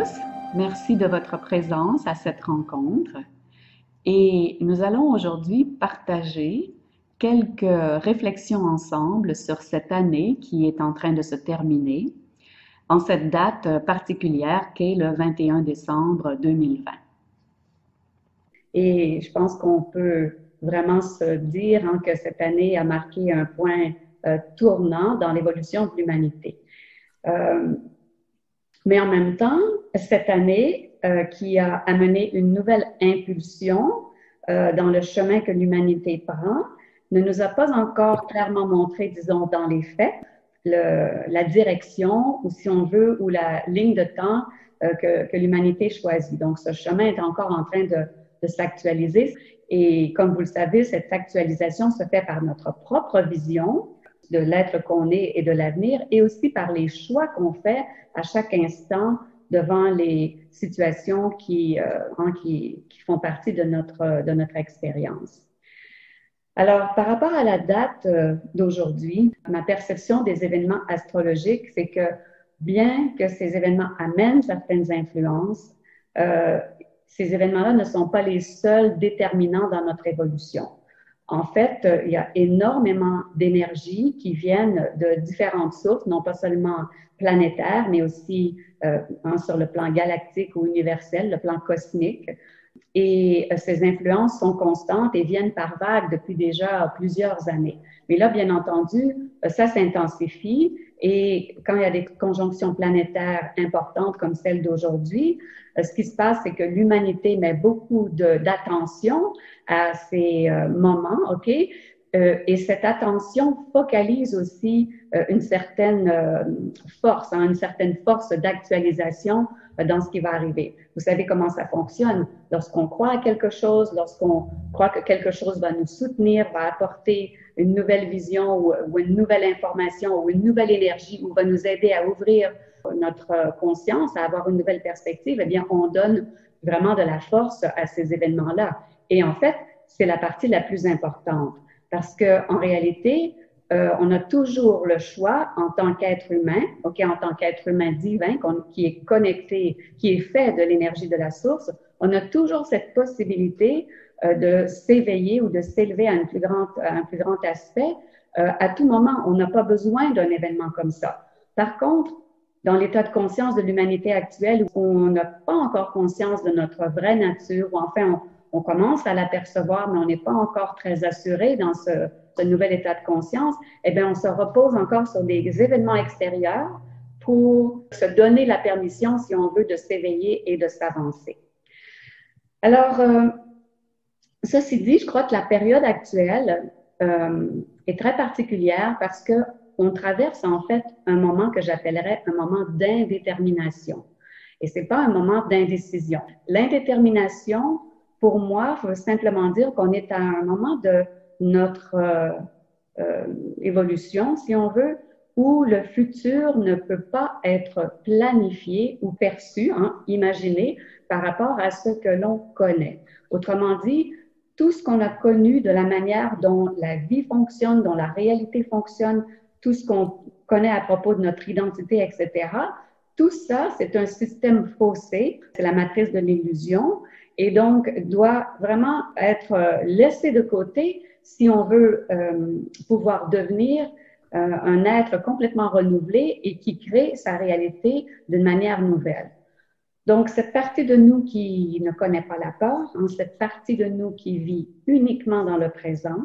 tous, merci de votre présence à cette rencontre et nous allons aujourd'hui partager quelques réflexions ensemble sur cette année qui est en train de se terminer en cette date particulière qu'est le 21 décembre 2020. Et je pense qu'on peut vraiment se dire que cette année a marqué un point tournant dans l'évolution de l'humanité. Mais en même temps, cette année qui a amené une nouvelle impulsion dans le chemin que l'humanité prend, ne nous a pas encore clairement montré, disons, dans les faits, la direction, ou si on veut, ou la ligne de temps que l'humanité choisit. Donc, ce chemin est encore en train de s'actualiser. Et comme vous le savez, cette actualisation se fait par notre propre vision de l'être qu'on est et de l'avenir, et aussi par les choix qu'on fait à chaque instant devant les situations qui font partie de notre expérience. Alors, par rapport à la date d'aujourd'hui, ma perception des événements astrologiques, c'est que bien que ces événements amènent certaines influences, ces événements-là ne sont pas les seuls déterminants dans notre évolution. En fait, il y a énormément d'énergie qui viennent de différentes sources, non pas seulement planétaires, mais aussi sur le plan galactique ou universel, le plan cosmique. Et ces influences sont constantes et viennent par vagues depuis déjà plusieurs années. Mais là, bien entendu, ça s'intensifie et quand il y a des conjonctions planétaires importantes comme celle d'aujourd'hui, ce qui se passe, c'est que l'humanité met beaucoup d'attention à ces moments, OK? Et cette attention focalise aussi une certaine force, une certaine force d'actualisation dans ce qui va arriver. Vous savez comment ça fonctionne. Lorsqu'on croit à quelque chose, lorsqu'on croit que quelque chose va nous soutenir, va apporter une nouvelle vision ou une nouvelle information ou une nouvelle énergie ou va nous aider à ouvrir notre conscience, à avoir une nouvelle perspective, eh bien, on donne vraiment de la force à ces événements-là. Et en fait, c'est la partie la plus importante parce qu'en réalité, on a toujours le choix en tant qu'être humain, en tant qu'être humain divin, qui est connecté, qui est fait de l'énergie de la source, on a toujours cette possibilité de s'éveiller ou de s'élever à un plus grand aspect. À tout moment, on n'a pas besoin d'un événement comme ça. Par contre, dans l'état de conscience de l'humanité actuelle, où on n'a pas encore conscience de notre vraie nature, ou enfin, on commence à l'apercevoir, mais on n'est pas encore très assuré dans ce nouvel état de conscience, eh bien, on se repose encore sur des événements extérieurs pour se donner la permission, si on veut, de s'éveiller et de s'avancer. Alors, ceci dit, je crois que la période actuelle est très particulière parce qu'on traverse en fait un moment que j'appellerais un moment d'indétermination. Et ce n'est pas un moment d'indécision. L'indétermination, pour moi, veut simplement dire qu'on est à un moment de notre évolution, si on veut, où le futur ne peut pas être planifié ou perçu, imaginé par rapport à ce que l'on connaît. Autrement dit, tout ce qu'on a connu de la manière dont la vie fonctionne, dont la réalité fonctionne, tout ce qu'on connaît à propos de notre identité, etc., tout ça, c'est un système faussé, c'est la matrice de l'illusion, et donc doit vraiment être laissé de côté si on veut pouvoir devenir un être complètement renouvelé et qui crée sa réalité d'une manière nouvelle. Donc, cette partie de nous qui ne connaît pas la peur, cette partie de nous qui vit uniquement dans le présent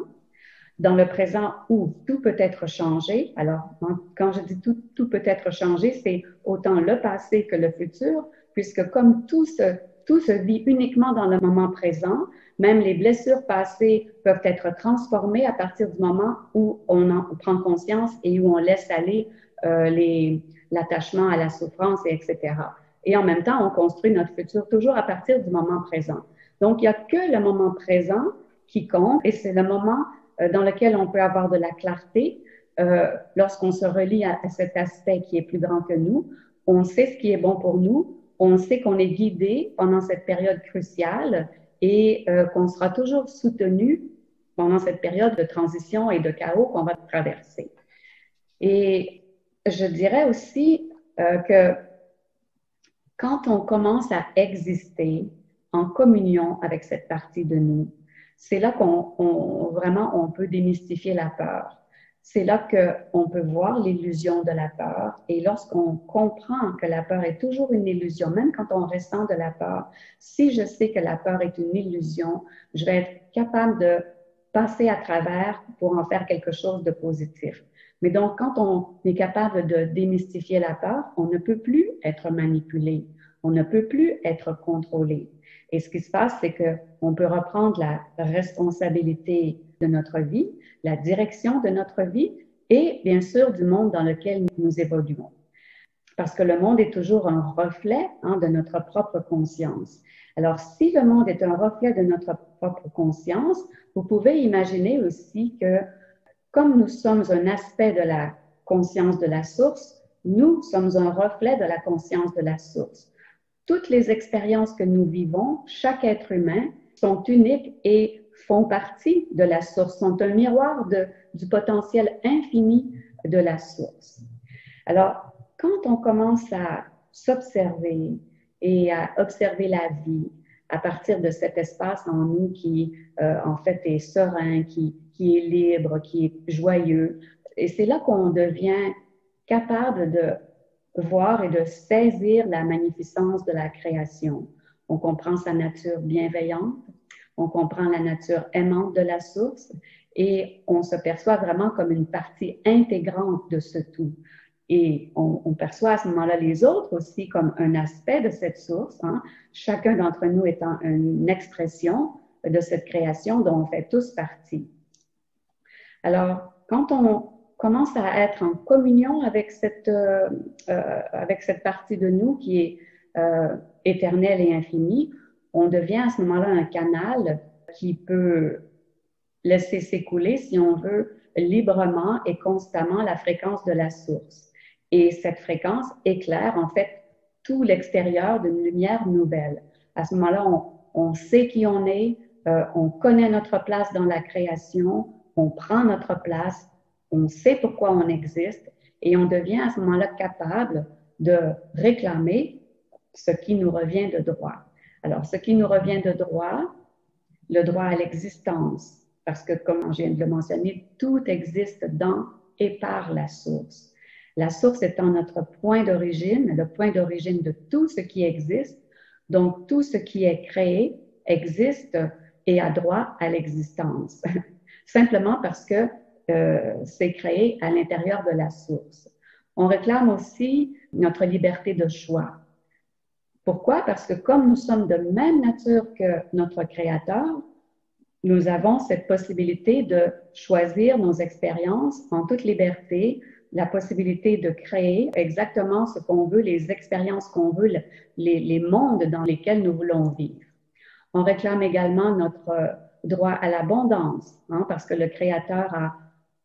où tout peut être changé. Alors, quand je dis tout peut être changé, c'est autant le passé que le futur, puisque comme tout se vit uniquement dans le moment présent, même les blessures passées peuvent être transformées à partir du moment où on en prend conscience et où on laisse aller l'attachement à la souffrance, etc. Et en même temps, on construit notre futur toujours à partir du moment présent. Donc, il n'y a que le moment présent qui compte et c'est le moment dans lequel on peut avoir de la clarté lorsqu'on se relie à cet aspect qui est plus grand que nous. On sait ce qui est bon pour nous, on sait qu'on est guidé pendant cette période cruciale et qu'on sera toujours soutenu pendant cette période de transition et de chaos qu'on va traverser. Et je dirais aussi que Quand on commence à exister en communion avec cette partie de nous, c'est là vraiment on peut démystifier la peur. C'est là qu'on peut voir l'illusion de la peur. Et lorsqu'on comprend que la peur est toujours une illusion, même quand on ressent de la peur, si je sais que la peur est une illusion, je vais être capable de passer à travers pour en faire quelque chose de positif. Mais donc, quand on est capable de démystifier la peur, on ne peut plus être manipulé, on ne peut plus être contrôlé. Et ce qui se passe, c'est qu'on peut reprendre la responsabilité de notre vie, la direction de notre vie et bien sûr du monde dans lequel nous évoluons. Parce que le monde est toujours un reflet de notre propre conscience. Alors, si le monde est un reflet de notre propre conscience, vous pouvez imaginer aussi que comme nous sommes un aspect de la conscience de la source, nous sommes un reflet de la conscience de la source. Toutes les expériences que nous vivons, chaque être humain, sont uniques et font partie de la source, sont un miroir du potentiel infini de la source. Alors, quand on commence à s'observer et à observer la vie à partir de cet espace en nous qui, en fait, est serein, qui est libre, qui est joyeux, et c'est là qu'on devient capable de voir et de saisir la magnificence de la création. On comprend sa nature bienveillante, on comprend la nature aimante de la source et on se perçoit vraiment comme une partie intégrante de ce tout. Et on perçoit à ce moment-là les autres aussi comme un aspect de cette source, chacun d'entre nous étant une expression de cette création dont on fait tous partie. Alors, quand on commence à être en communion avec cette partie de nous qui est éternelle et infinie, on devient à ce moment-là un canal qui peut laisser s'écouler, si on veut, librement et constamment la fréquence de la source. Et cette fréquence éclaire en fait tout l'extérieur d'une lumière nouvelle. À ce moment-là, on sait qui on est, on connaît notre place dans la création, on prend notre place, on sait pourquoi on existe et on devient à ce moment-là capable de réclamer ce qui nous revient de droit. Alors, ce qui nous revient de droit, le droit à l'existence, parce que comme je viens de le mentionner, tout existe dans et par la source. La source étant notre point d'origine, le point d'origine de tout ce qui existe, donc tout ce qui est créé existe et a droit à l'existence. Simplement parce que c'est créé à l'intérieur de la source. On réclame aussi notre liberté de choix. Pourquoi? Parce que comme nous sommes de même nature que notre Créateur, nous avons cette possibilité de choisir nos expériences en toute liberté, la possibilité de créer exactement ce qu'on veut, les expériences qu'on veut, les mondes dans lesquels nous voulons vivre. On réclame également notre droit à l'abondance, parce que le Créateur a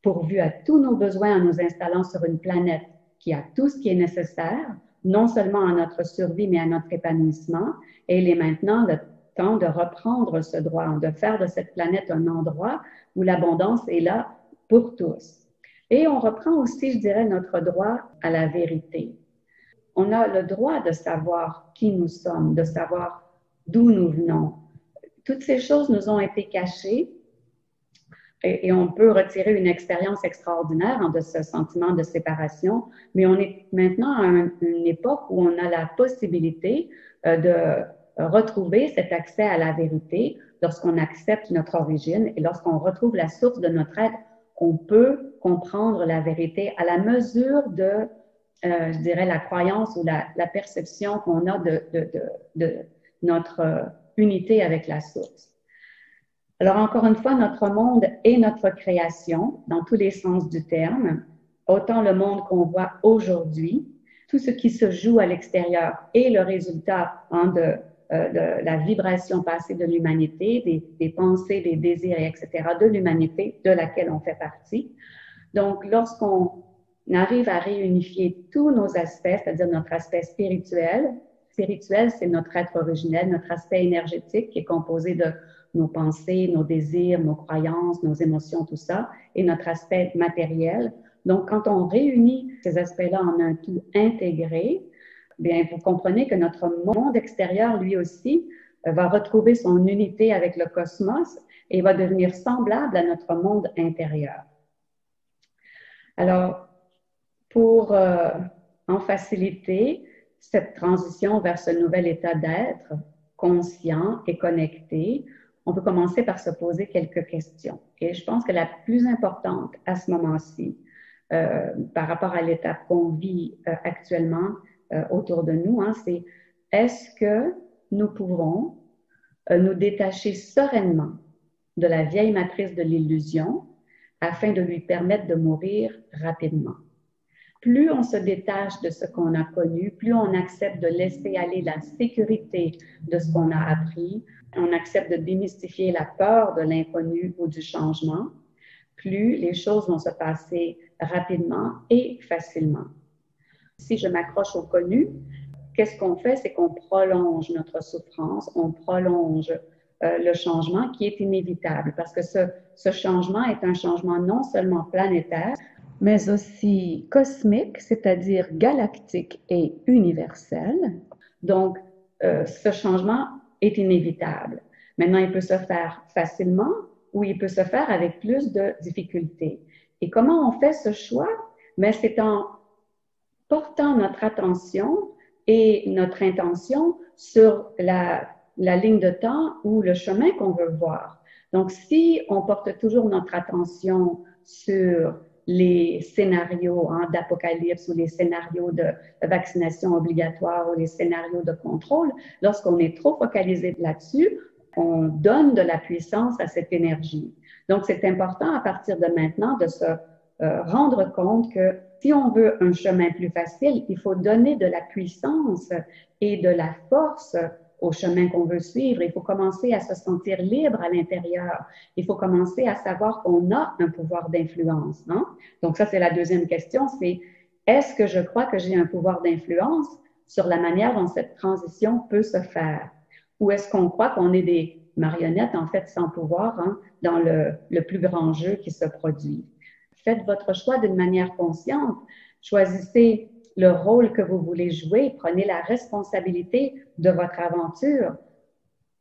pourvu à tous nos besoins en nous installant sur une planète qui a tout ce qui est nécessaire, non seulement à notre survie, mais à notre épanouissement. Et il est maintenant le temps de reprendre ce droit, de faire de cette planète un endroit où l'abondance est là pour tous. Et on reprend aussi, je dirais, notre droit à la vérité. On a le droit de savoir qui nous sommes, de savoir d'où nous venons. Toutes ces choses nous ont été cachées et on peut retirer une expérience extraordinaire de ce sentiment de séparation, mais on est maintenant à une époque où on a la possibilité de retrouver cet accès à la vérité lorsqu'on accepte notre origine et lorsqu'on retrouve la source de notre être. On peut comprendre la vérité à la mesure de, je dirais, la croyance ou la perception qu'on a de notre unité avec la source. Alors, encore une fois, notre monde est notre création, dans tous les sens du terme, autant le monde qu'on voit aujourd'hui, tout ce qui se joue à l'extérieur est le résultat de la vibration passée de l'humanité, des pensées, des désirs, etc., de l'humanité de laquelle on fait partie. Donc, lorsqu'on arrive à réunifier tous nos aspects, c'est-à-dire notre aspect spirituel, c'est notre être originel, notre aspect énergétique qui est composé de nos pensées, nos désirs, nos croyances, nos émotions, tout ça, et notre aspect matériel. Donc, quand on réunit ces aspects-là en un tout intégré, bien, vous comprenez que notre monde extérieur, lui aussi, va retrouver son unité avec le cosmos et va devenir semblable à notre monde intérieur. Alors, pour en faciliter cette transition vers ce nouvel état d'être conscient et connecté, on peut commencer par se poser quelques questions. Et je pense que la plus importante à ce moment-ci, par rapport à l'étape qu'on vit actuellement autour de nous, hein, c'est est-ce que nous pouvons nous détacher sereinement de la vieille matrice de l'illusion afin de lui permettre de mourir rapidement. Plus on se détache de ce qu'on a connu, plus on accepte de laisser aller la sécurité de ce qu'on a appris, on accepte de démystifier la peur de l'inconnu ou du changement, plus les choses vont se passer rapidement et facilement. Si je m'accroche au connu, qu'est-ce qu'on fait? C'est qu'on prolonge notre souffrance, on prolonge le changement qui est inévitable parce que ce changement est un changement non seulement planétaire, mais aussi cosmique, c'est-à-dire galactique et universel. Donc, ce changement est inévitable. Maintenant, il peut se faire facilement ou il peut se faire avec plus de difficultés. Et comment on fait ce choix? Mais c'est en portant notre attention et notre intention sur la ligne de temps ou le chemin qu'on veut voir. Donc, si on porte toujours notre attention sur les scénarios d'apocalypse ou les scénarios de vaccination obligatoire ou les scénarios de contrôle, lorsqu'on est trop focalisé là-dessus, on donne de la puissance à cette énergie. Donc, c'est important à partir de maintenant de se rendre compte que si on veut un chemin plus facile, il faut donner de la puissance et de la force au chemin qu'on veut suivre. Il faut commencer à se sentir libre à l'intérieur. Il faut commencer à savoir qu'on a un pouvoir d'influence. Hein? Donc ça, c'est la deuxième question, c'est est-ce que je crois que j'ai un pouvoir d'influence sur la manière dont cette transition peut se faire? Ou est-ce qu'on croit qu'on est des marionnettes, en fait, sans pouvoir dans le plus grand jeu qui se produit? Faites votre choix d'une manière consciente. Choisissez le rôle que vous voulez jouer. Prenez la responsabilité de votre aventure.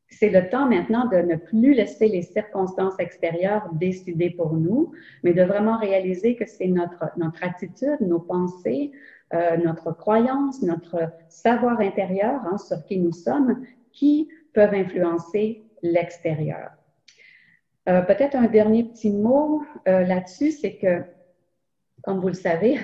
C'est le temps maintenant de ne plus laisser les circonstances extérieures décider pour nous, mais de vraiment réaliser que c'est notre attitude, nos pensées, notre croyance, notre savoir intérieur sur qui nous sommes, qui peuvent influencer l'extérieur. Peut-être un dernier petit mot là-dessus, c'est que, comme vous le savez,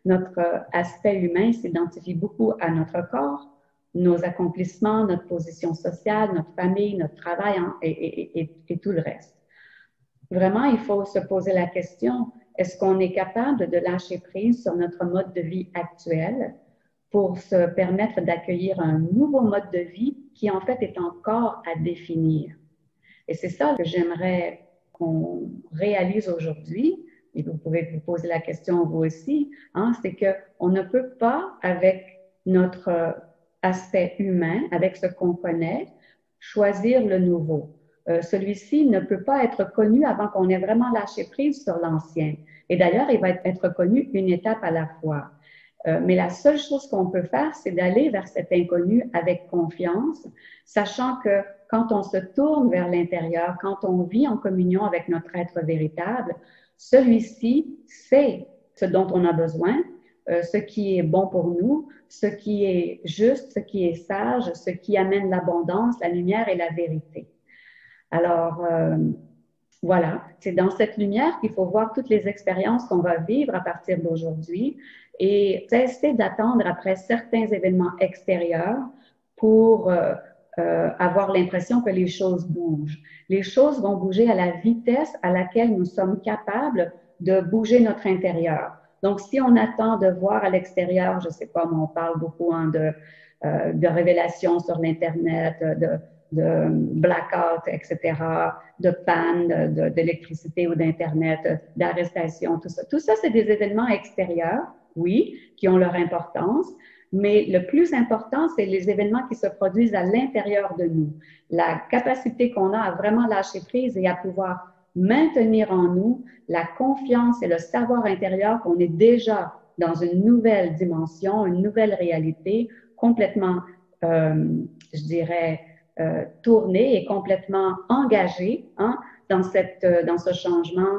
notre aspect humain s'identifie beaucoup à notre corps, nos accomplissements, notre position sociale, notre famille, notre travail et tout le reste. Vraiment, il faut se poser la question, est-ce qu'on est capable de lâcher prise sur notre mode de vie actuel pour se permettre d'accueillir un nouveau mode de vie qui, en fait, est encore à définir? Et c'est ça que j'aimerais qu'on réalise aujourd'hui, et vous pouvez vous poser la question vous aussi, c'est qu'on ne peut pas, avec notre aspect humain, avec ce qu'on connaît, choisir le nouveau. Celui-ci ne peut pas être connu avant qu'on ait vraiment lâché prise sur l'ancien. Et d'ailleurs, il va être connu une étape à la fois. Mais la seule chose qu'on peut faire, c'est d'aller vers cet inconnu avec confiance, sachant que quand on se tourne vers l'intérieur, quand on vit en communion avec notre être véritable, celui-ci sait ce dont on a besoin, ce qui est bon pour nous, ce qui est juste, ce qui est sage, ce qui amène l'abondance, la lumière et la vérité. Alors, voilà, c'est dans cette lumière qu'il faut voir toutes les expériences qu'on va vivre à partir d'aujourd'hui et cesser d'attendre après certains événements extérieurs pour avoir l'impression que les choses bougent. Les choses vont bouger à la vitesse à laquelle nous sommes capables de bouger notre intérieur. Donc, si on attend de voir à l'extérieur, je sais pas, on parle beaucoup de révélations sur l'Internet, de blackout, etc., de panne d'électricité ou d'Internet, d'arrestation, tout ça. Tout ça, c'est des événements extérieurs, oui, qui ont leur importance, mais le plus important, c'est les événements qui se produisent à l'intérieur de nous. La capacité qu'on a à vraiment lâcher prise et à pouvoir maintenir en nous la confiance et le savoir intérieur qu'on est déjà dans une nouvelle dimension, une nouvelle réalité, complètement, je dirais, tourné et complètement engagé dans ce changement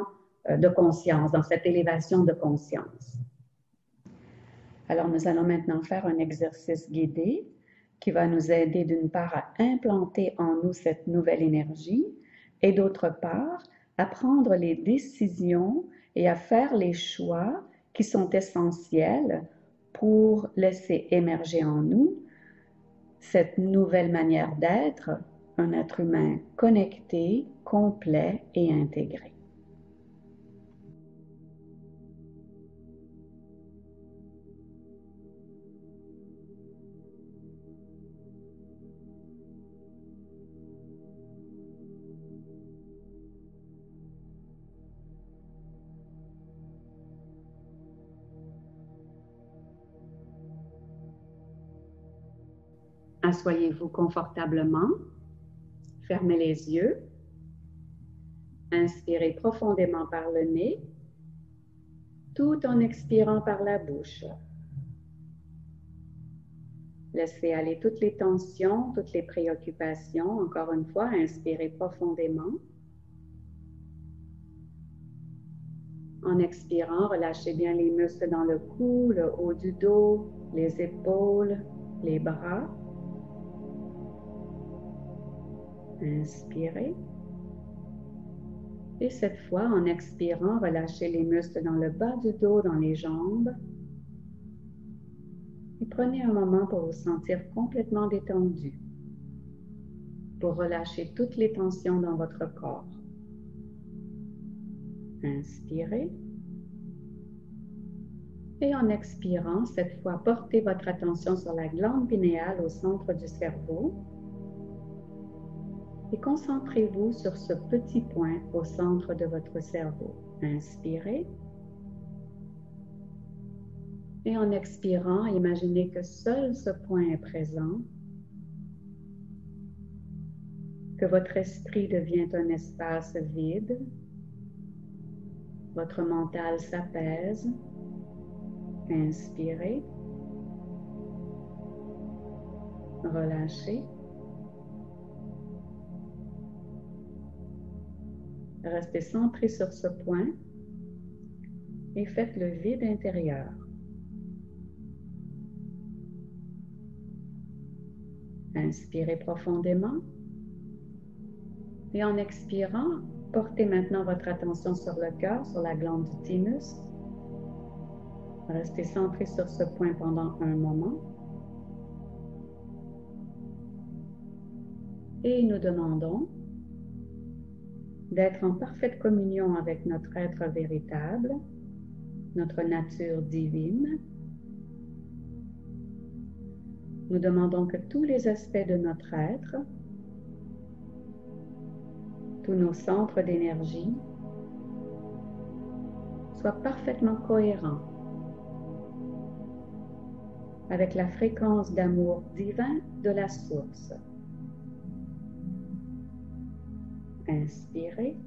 de conscience, dans cette élévation de conscience. Alors, nous allons maintenant faire un exercice guidé qui va nous aider d'une part à implanter en nous cette nouvelle énergie et d'autre part à prendre les décisions et à faire les choix qui sont essentiels pour laisser émerger en nous cette nouvelle manière d'être, un être humain connecté, complet et intégré. Assoyez-vous confortablement, fermez les yeux, inspirez profondément par le nez, tout en expirant par la bouche. Laissez aller toutes les tensions, toutes les préoccupations. Encore une fois, inspirez profondément. En expirant, relâchez bien les muscles dans le cou, le haut du dos, les épaules, les bras. Inspirez. Et cette fois, en expirant, relâchez les muscles dans le bas du dos, dans les jambes. Et prenez un moment pour vous sentir complètement détendu, pour relâcher toutes les tensions dans votre corps. Inspirez. Et en expirant, cette fois, portez votre attention sur la glande pinéale au centre du cerveau. Et concentrez-vous sur ce petit point au centre de votre cerveau. Inspirez. Et en expirant, imaginez que seul ce point est présent, que votre esprit devient un espace vide, votre mental s'apaise. Inspirez. Relâchez. Restez centré sur ce point et faites le vide intérieur. Inspirez profondément et en expirant, portez maintenant votre attention sur le cœur, sur la glande du thymus. Restez centré sur ce point pendant un moment. Et nous demandons d'être en parfaite communion avec notre être véritable, notre nature divine. Nous demandons que tous les aspects de notre être, tous nos centres d'énergie, soient parfaitement cohérents avec la fréquence d'amour divin de la source. Inspirez.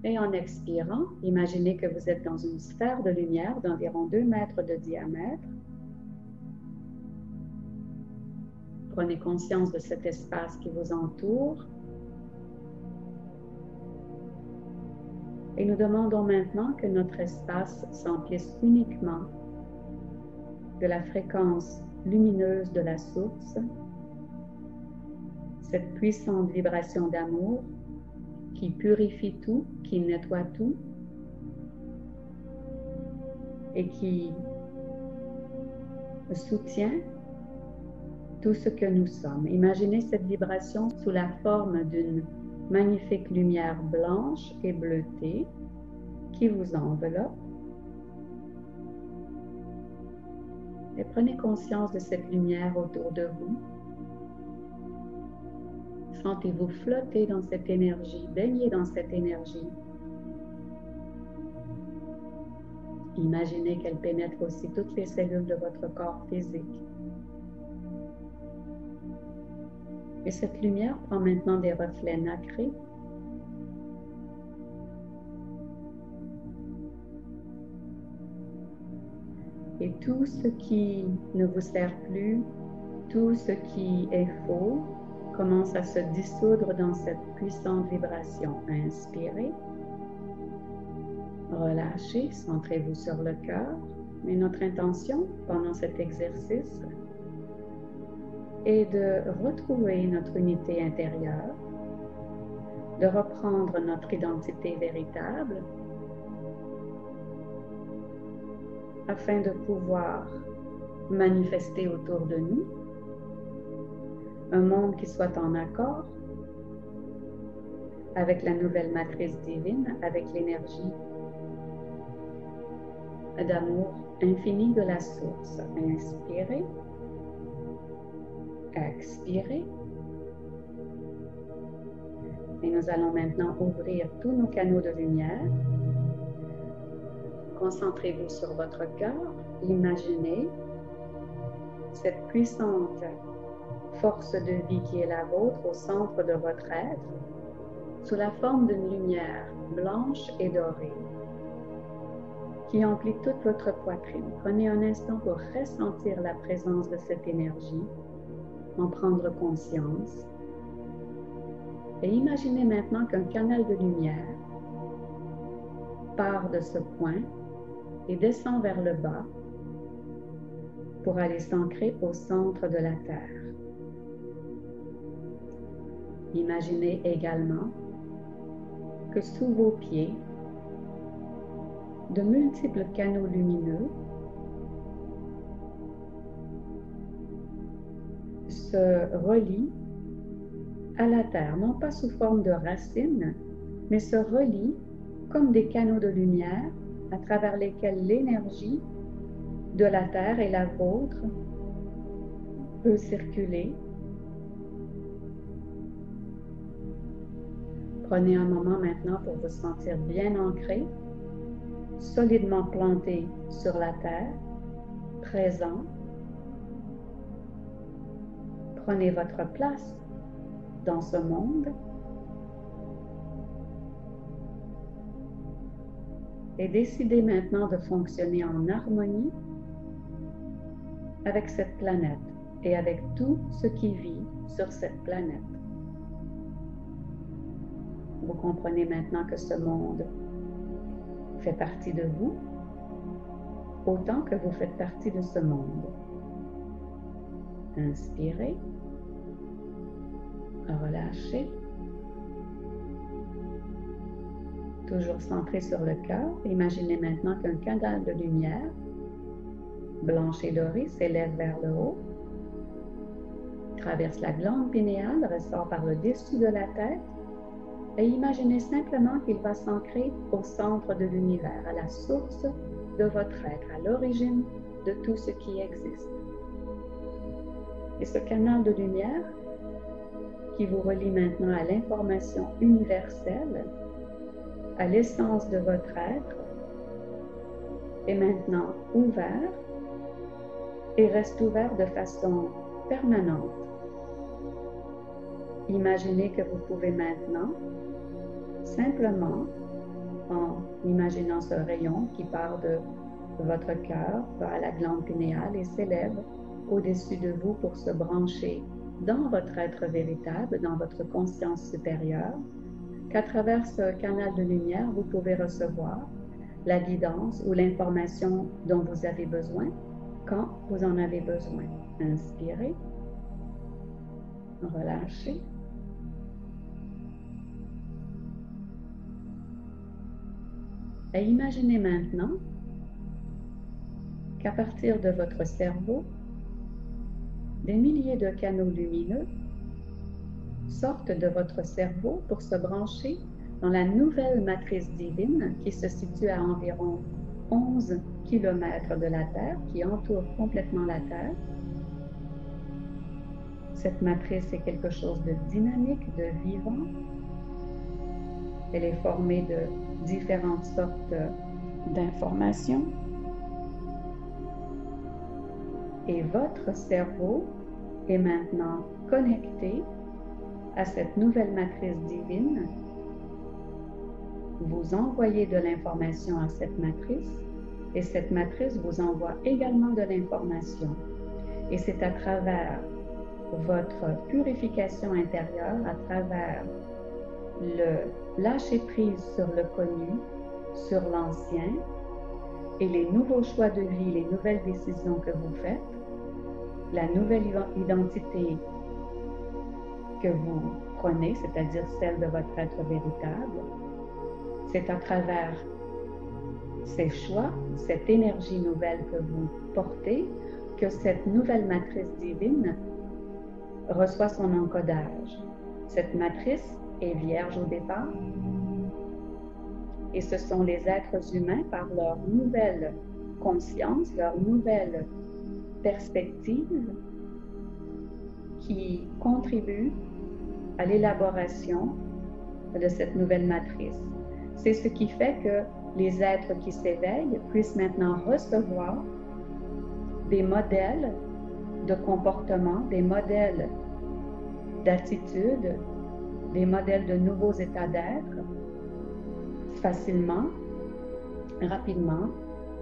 Et en expirant, imaginez que vous êtes dans une sphère de lumière d'environ 2 mètres de diamètre. Prenez conscience de cet espace qui vous entoure. Et nous demandons maintenant que notre espace s'emplisse uniquement de la fréquence lumineuse de la source, cette puissante vibration d'amour qui purifie tout, qui nettoie tout et qui soutient tout ce que nous sommes. Imaginez cette vibration sous la forme d'une magnifique lumière blanche et bleutée qui vous enveloppe. Et prenez conscience de cette lumière autour de vous. Sentez-vous flotter dans cette énergie, baigner dans cette énergie. Imaginez qu'elle pénètre aussi toutes les cellules de votre corps physique. Et cette lumière prend maintenant des reflets nacrés. Et tout ce qui ne vous sert plus, tout ce qui est faux, commence à se dissoudre dans cette puissante vibration. Inspirez. Relâchez, centrez-vous sur le cœur. Et notre intention pendant cet exercice est de retrouver notre unité intérieure, de reprendre notre identité véritable afin de pouvoir manifester autour de nous un monde qui soit en accord avec la nouvelle matrice divine, avec l'énergie d'amour infini de la source. Inspirez, expirez. Et nous allons maintenant ouvrir tous nos canaux de lumière. Concentrez-vous sur votre cœur. Imaginez cette puissante force de vie qui est la vôtre au centre de votre être, sous la forme d'une lumière blanche et dorée qui emplit toute votre poitrine. Prenez un instant pour ressentir la présence de cette énergie, en prendre conscience. Et imaginez maintenant qu'un canal de lumière part de ce point et descend vers le bas pour aller s'ancrer au centre de la Terre. Imaginez également que sous vos pieds, de multiples canaux lumineux se relient à la Terre, non pas sous forme de racines, mais se relient comme des canaux de lumière à travers lesquels l'énergie de la Terre et la vôtre peut circuler. Prenez un moment maintenant pour vous sentir bien ancré, solidement planté sur la terre, présent. Prenez votre place dans ce monde et décidez maintenant de fonctionner en harmonie avec cette planète et avec tout ce qui vit sur cette planète. Vous comprenez maintenant que ce monde fait partie de vous, autant que vous faites partie de ce monde. Inspirez, relâchez, toujours centré sur le cœur. Imaginez maintenant qu'un canal de lumière, blanche et dorée, s'élève vers le haut, traverse la glande pinéale, ressort par le dessus de la tête, et imaginez simplement qu'il va s'ancrer au centre de l'univers, à la source de votre être, à l'origine de tout ce qui existe. Et ce canal de lumière qui vous relie maintenant à l'information universelle, à l'essence de votre être, est maintenant ouvert et reste ouvert de façon permanente. Imaginez que vous pouvez maintenant simplement, en imaginant ce rayon qui part de votre cœur, va à la glande pinéale et s'élève au-dessus de vous pour se brancher dans votre être véritable, dans votre conscience supérieure, qu'à travers ce canal de lumière, vous pouvez recevoir la guidance ou l'information dont vous avez besoin quand vous en avez besoin. Inspirez, relâchez. Et imaginez maintenant qu'à partir de votre cerveau, des milliers de canaux lumineux sortent de votre cerveau pour se brancher dans la nouvelle matrice divine qui se situe à environ 11 km de la Terre, qui entoure complètement la Terre. Cette matrice est quelque chose de dynamique, de vivant. Elle est formée de différentes sortes d'informations. Et votre cerveau est maintenant connecté à cette nouvelle matrice divine. Vous envoyez de l'information à cette matrice Et cette matrice vous envoie également de l'information. Et c'est à travers votre purification intérieure, à travers le lâcher-prise sur le connu, sur l'ancien, et les nouveaux choix de vie, les nouvelles décisions que vous faites, la nouvelle identité que vous prenez, c'est-à-dire celle de votre être véritable, c'est à travers ces choix, cette énergie nouvelle que vous portez, que cette nouvelle matrice divine reçoit son encodage. Cette matrice est vierge au départ, et ce sont les êtres humains, par leur nouvelle conscience, leur nouvelle perspective, qui contribuent à l'élaboration de cette nouvelle matrice. C'est ce qui fait que les êtres qui s'éveillent puissent maintenant recevoir des modèles de comportement, des modèles d'attitude, des modèles de nouveaux états d'être facilement, rapidement,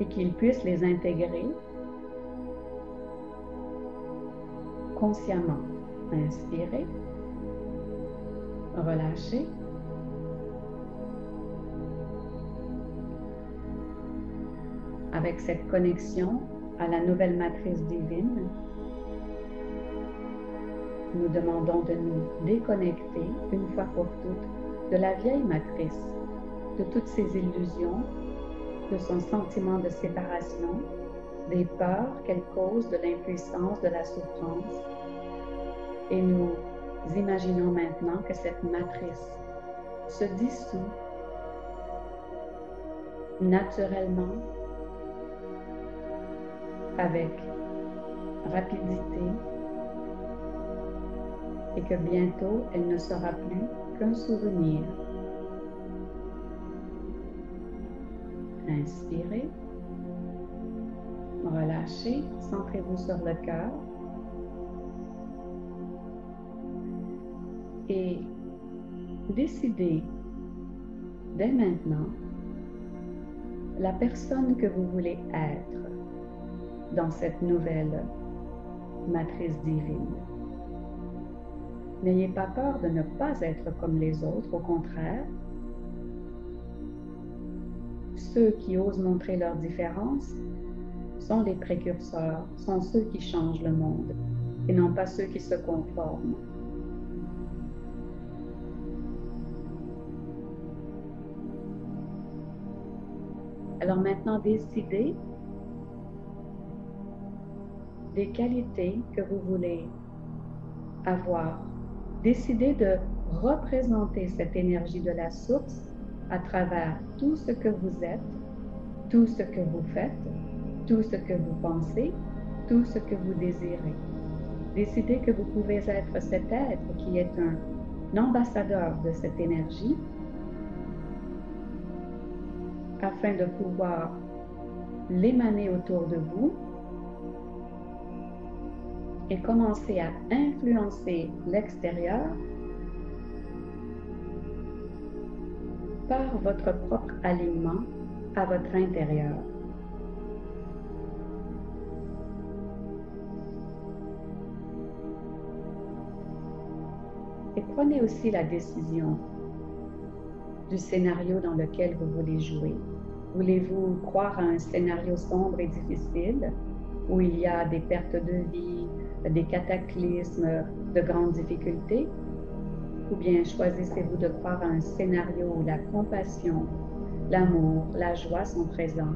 et qu'ils puissent les intégrer consciemment. Inspirez, relâchez. Avec cette connexion à la nouvelle matrice divine, nous demandons de nous déconnecter une fois pour toutes de la vieille matrice, de toutes ces illusions, de son sentiment de séparation, des peurs qu'elle cause, de l'impuissance, de la souffrance. Et nous imaginons maintenant que cette matrice se dissout naturellement, avec rapidité, et que bientôt elle ne sera plus qu'un souvenir. Inspirez, relâchez, centrez-vous sur le cœur et décidez dès maintenant la personne que vous voulez être dans cette nouvelle matrice divine. N'ayez pas peur de ne pas être comme les autres, au contraire. Ceux qui osent montrer leurs différences sont les précurseurs, sont ceux qui changent le monde et non pas ceux qui se conforment. Alors maintenant, décidez des qualités que vous voulez avoir. Décidez de représenter cette énergie de la source à travers tout ce que vous êtes, tout ce que vous faites, tout ce que vous pensez, tout ce que vous désirez. Décidez que vous pouvez être cet être qui est un ambassadeur de cette énergie afin de pouvoir l'émaner autour de vous et commencer à influencer l'extérieur par votre propre alignement à votre intérieur. Et prenez aussi la décision du scénario dans lequel vous voulez jouer. Voulez-vous croire à un scénario sombre et difficile où il y a des pertes de vie, des cataclysmes, de grandes difficultés? Ou bien choisissez-vous de croire à un scénario où la compassion, l'amour, la joie sont présents,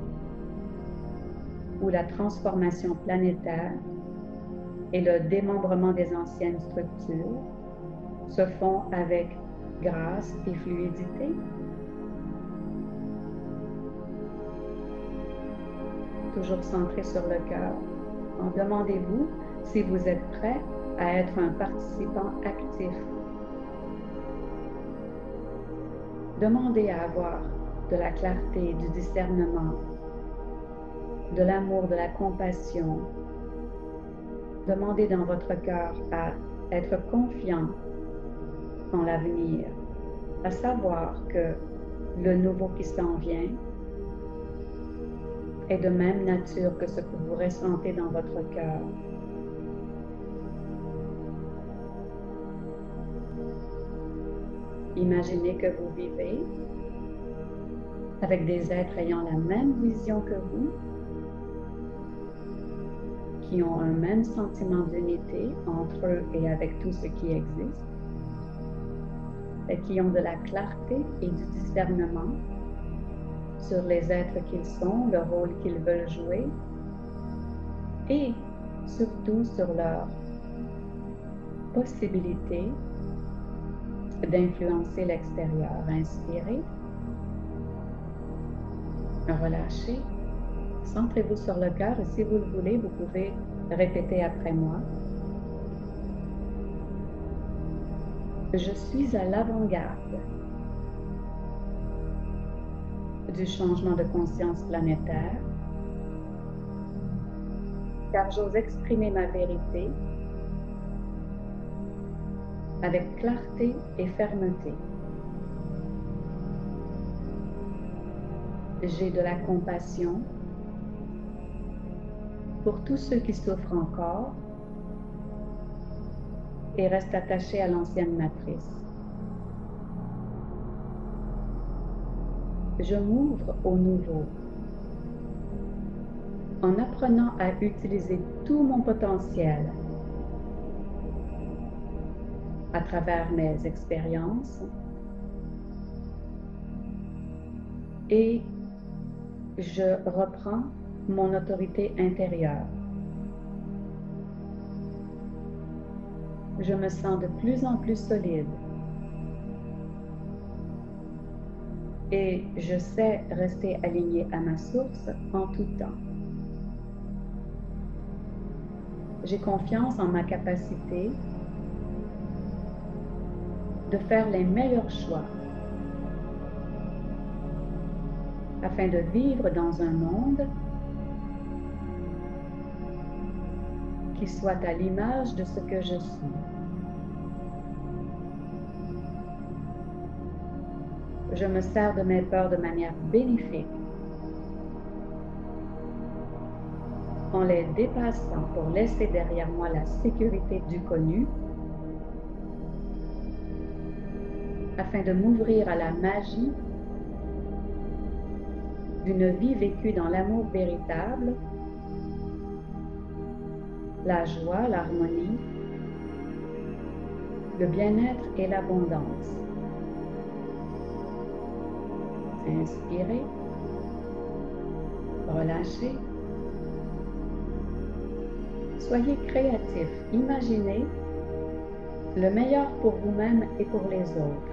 où la transformation planétaire et le démembrement des anciennes structures se font avec grâce et fluidité? Toujours centré sur le cœur, demandez-vous si vous êtes prêt à être un participant actif. Demandez à avoir de la clarté, du discernement, de l'amour, de la compassion. Demandez dans votre cœur à être confiant en l'avenir, à savoir que le nouveau qui s'en vient est de même nature que ce que vous ressentez dans votre cœur. Imaginez que vous vivez avec des êtres ayant la même vision que vous, qui ont un même sentiment d'unité entre eux et avec tout ce qui existe, et qui ont de la clarté et du discernement sur les êtres qu'ils sont, le rôle qu'ils veulent jouer, et surtout sur leur possibilité d'influencer l'extérieur. Inspirez, relâchez, centrez-vous sur le cœur et si vous le voulez, vous pouvez répéter après moi. Je suis à l'avant-garde du changement de conscience planétaire, car j'ose exprimer ma vérité avec clarté et fermeté. J'ai de la compassion pour tous ceux qui souffrent encore et restent attachés à l'ancienne matrice. Je m'ouvre au nouveau en apprenant à utiliser tout mon potentiel à travers mes expériences et je reprends mon autorité intérieure. Je me sens de plus en plus solide et je sais rester aligné à ma source en tout temps. J'ai confiance en ma capacité de faire les meilleurs choix afin de vivre dans un monde qui soit à l'image de ce que je suis. Je me sers de mes peurs de manière bénéfique en les dépassant pour laisser derrière moi la sécurité du connu afin de m'ouvrir à la magie d'une vie vécue dans l'amour véritable, la joie, l'harmonie, le bien-être et l'abondance. Inspirez, relâchez. Soyez créatif, imaginez le meilleur pour vous-même et pour les autres.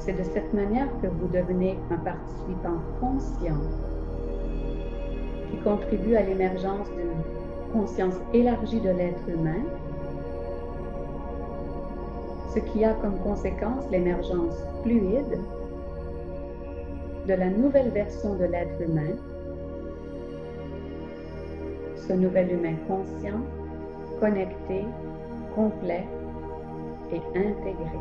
C'est de cette manière que vous devenez un participant conscient qui contribue à l'émergence d'une conscience élargie de l'être humain, ce qui a comme conséquence l'émergence fluide de la nouvelle version de l'être humain, ce nouvel humain conscient, connecté, complet et intégré.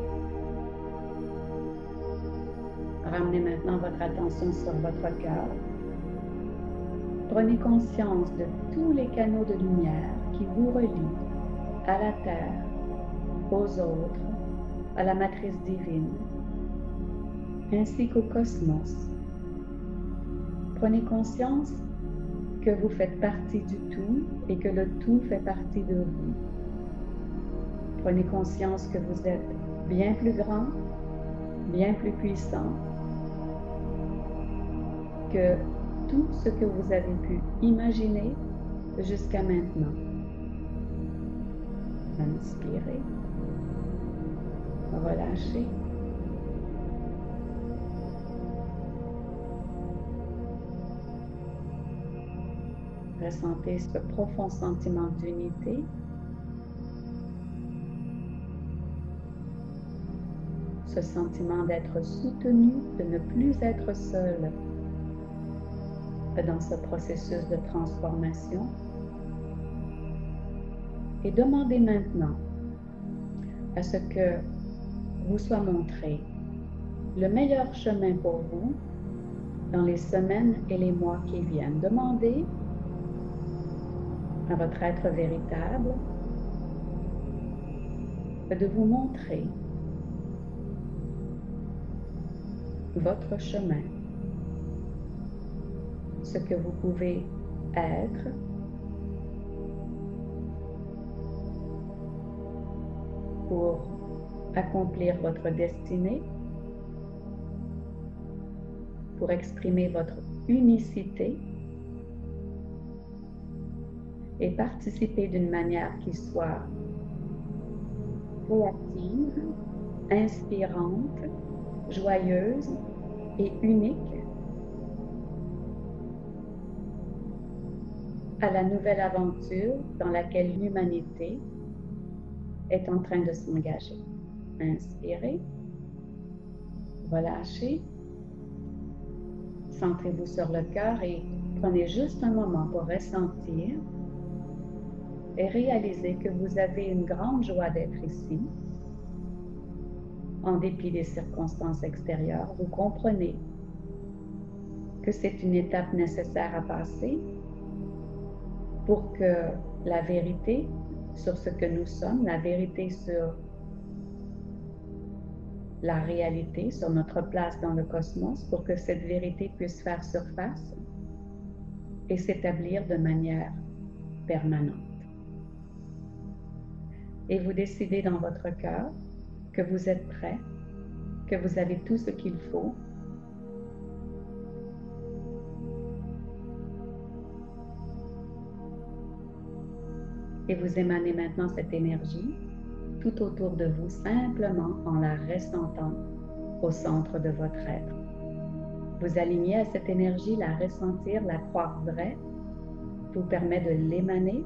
Ramenez maintenant votre attention sur votre cœur. Prenez conscience de tous les canaux de lumière qui vous relient à la Terre, aux autres, à la matrice divine, ainsi qu'au cosmos. Prenez conscience que vous faites partie du tout et que le tout fait partie de vous. Prenez conscience que vous êtes bien plus grand, bien plus puissant que tout ce que vous avez pu imaginer jusqu'à maintenant. Inspirez, relâchez. Ressentez ce profond sentiment d'unité. Ce sentiment d'être soutenu, de ne plus être seul dans ce processus de transformation. Et demandez maintenant à ce que vous soit montré le meilleur chemin pour vous dans les semaines et les mois qui viennent. Demandez à votre être véritable de vous montrer votre chemin, ce que vous pouvez être pour accomplir votre destinée, pour exprimer votre unicité et participer d'une manière qui soit créative, inspirante, joyeuse et unique à la nouvelle aventure dans laquelle l'humanité est en train de s'engager. Inspirez, relâchez, centrez-vous sur le cœur et prenez juste un moment pour ressentir et réaliser que vous avez une grande joie d'être ici. En dépit des circonstances extérieures, vous comprenez que c'est une étape nécessaire à passer pour que la vérité sur ce que nous sommes, la vérité sur la réalité, sur notre place dans le cosmos, pour que cette vérité puisse faire surface et s'établir de manière permanente. Et vous décidez dans votre cœur que vous êtes prêt, que vous avez tout ce qu'il faut et vous émanez maintenant cette énergie tout autour de vous, simplement en la ressentant au centre de votre être. Vous alignez à cette énergie, la ressentir, la croire vraie, vous permet de l'émaner,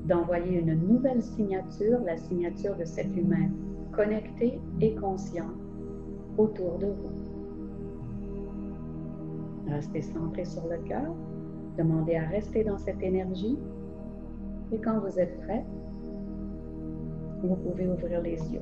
d'envoyer une nouvelle signature, la signature de cet humain connecté et conscient autour de vous. Restez centré sur le cœur, demandez à rester dans cette énergie et quand vous êtes prêt, vous pouvez ouvrir les yeux.